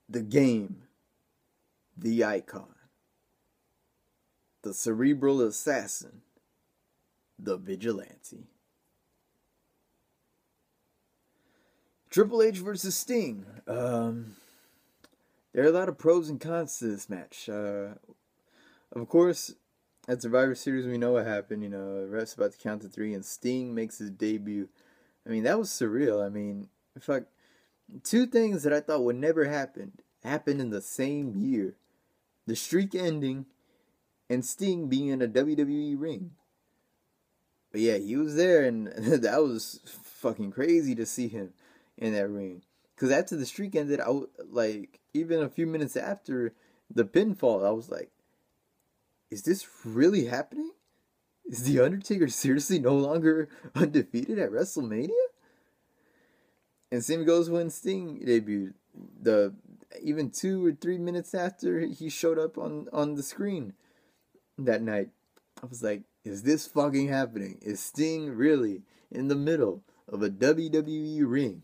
The game, the icon, the cerebral assassin, the vigilante. Triple H versus Sting. There are a lot of pros and cons to this match. Of course, at Survivor Series, we know what happened. You know, ref's about to count to three, and Sting makes his debut. I mean, that was surreal. I mean, fuck, two things that I thought would never happen happened in the same year: the streak ending, and Sting being in a WWE ring. But yeah, he was there, and that was fucking crazy to see him in that ring. Because after the streak ended, like, even a few minutes after the pinfall, I was like, is this really happening? Is The Undertaker seriously no longer undefeated at WrestleMania? And same goes when Sting debuted. Even 2 or 3 minutes after he showed up on the screen that night, I was like, is this fucking happening? Is Sting really in the middle of a WWE ring?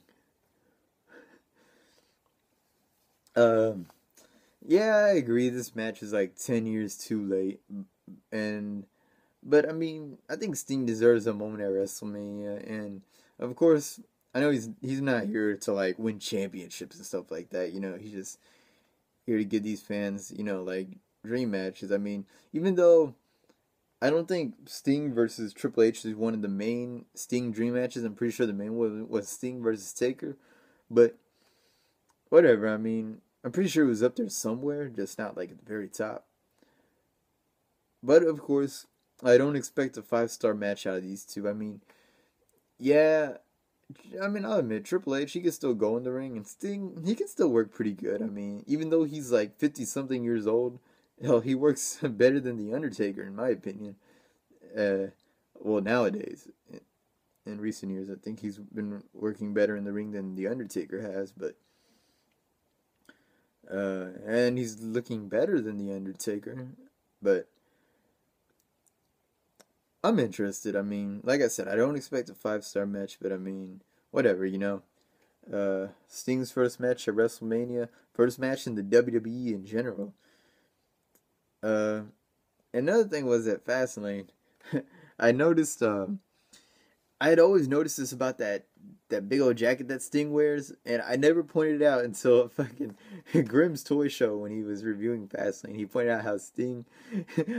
Yeah, I agree. This match is like 10 years too late, but I mean, I think Sting deserves a moment at WrestleMania, and of course, I know he's not here to like win championships and stuff like that. You know, he's just here to give these fans, like dream matches. I mean, even though I don't think Sting versus Triple H is one of the main Sting dream matches, I'm pretty sure the main one was Sting versus Taker, but whatever. I mean, I'm pretty sure it was up there somewhere, just not like at the very top. But of course, I don't expect a 5-star match out of these two. I mean, yeah, I mean, I'll admit, Triple H, he can still go in the ring, and Sting, he can still work pretty good. I mean, even though he's like 50-something years old, hell, he works better than The Undertaker, in my opinion. Well, nowadays, in recent years, I think he's been working better in the ring than The Undertaker has, but and he's looking better than The Undertaker, but I'm interested. I mean, like I said, I don't expect a 5-star match, but I mean, whatever, Sting's first match at WrestleMania, first match in the WWE in general. Another thing was at Fastlane, I noticed, I had always noticed this about that big old jacket that Sting wears, and I never pointed it out until fucking Grimm's Toy Show when he was reviewing Fastlane. He pointed out how Sting,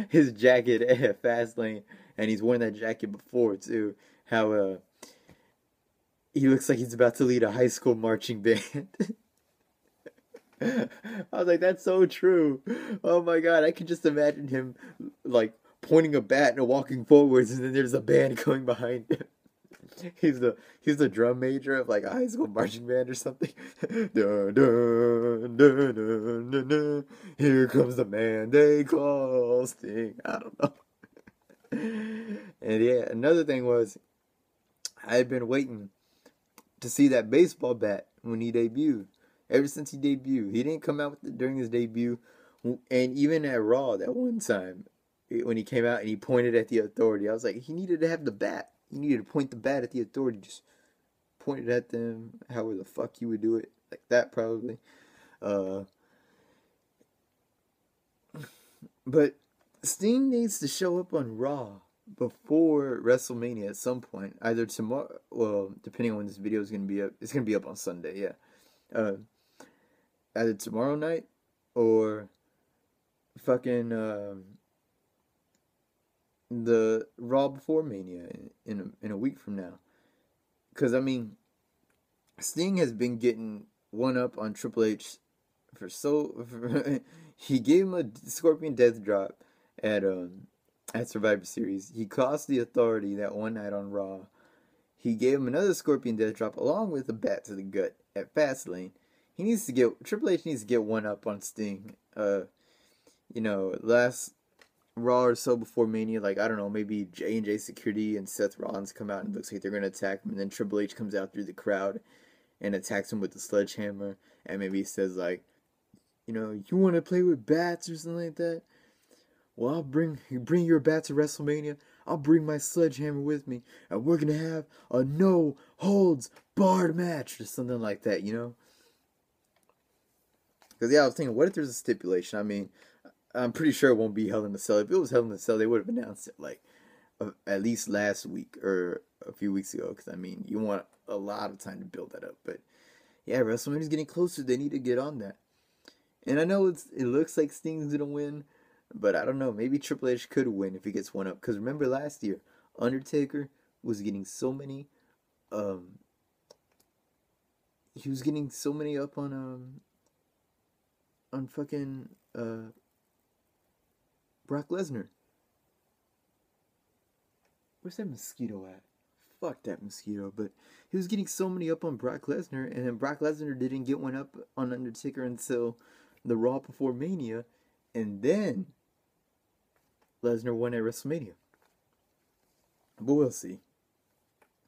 his jacket at Fastlane, and he's worn that jacket before too, how he looks like he's about to lead a high school marching band. I was like, that's so true. Oh my god, I can just imagine him like pointing a bat and walking forwards, and then there's a band going behind him. He's the drum major of like a high school marching band or something. Dun, dun, dun, dun, dun, dun. Here comes the man they call Sting. I don't know. And yeah, another thing was I had been waiting to see that baseball bat when he debuted. Ever since he debuted, he didn't come out with it during his debut, and even at Raw that one time when he came out and he pointed at the Authority, I was like, he needed to have the bat. He needed to point the bat at the Authority, just point it at them. However the fuck you would do it, like that probably. But Sting needs to show up on Raw before WrestleMania at some point, either tomorrow. Well, depending on when this video is gonna be up, it's gonna be up on Sunday. Yeah, either tomorrow night or fucking the Raw before Mania in a week from now. Because I mean, Sting has been getting one up on Triple H he gave him a Scorpion Death Drop at Survivor Series. He cost the Authority that one night on Raw. He gave him another Scorpion Death Drop along with a bat to the gut at Fastlane. Triple H needs to get one up on Sting. Last Raw or so before Mania, like, I don't know, maybe J&J Security and Seth Rollins come out and it looks like they're going to attack him, and then Triple H comes out through the crowd and attacks him with the sledgehammer, and maybe he says, like, you want to play with bats or something like that? Well, bring your bat to WrestleMania, I'll bring my sledgehammer with me, and we're going to have a no-holds-barred match, or something like that, Because yeah, I was thinking, what if there's a stipulation? I mean, I'm pretty sure it won't be Hell in a Cell. If it was Hell in a Cell, they would have announced it like at least last week or a few weeks ago. Because I mean, you want a lot of time to build that up. But yeah, WrestleMania's getting closer. They need to get on that. And I know it looks like Sting's gonna win, but I don't know. Maybe Triple H could win if he gets one up. Because remember last year, Undertaker was getting so many. Um, he was getting so many up on fucking Brock Lesnar. Where's that mosquito at? Fuck that mosquito. But he was getting so many up on Brock Lesnar, and then Brock Lesnar didn't get one up on Undertaker until the Raw before Mania, and then Lesnar won at WrestleMania. But we'll see.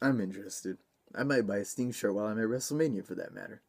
I'm interested. I might buy a Sting shirt while I'm at WrestleMania for that matter.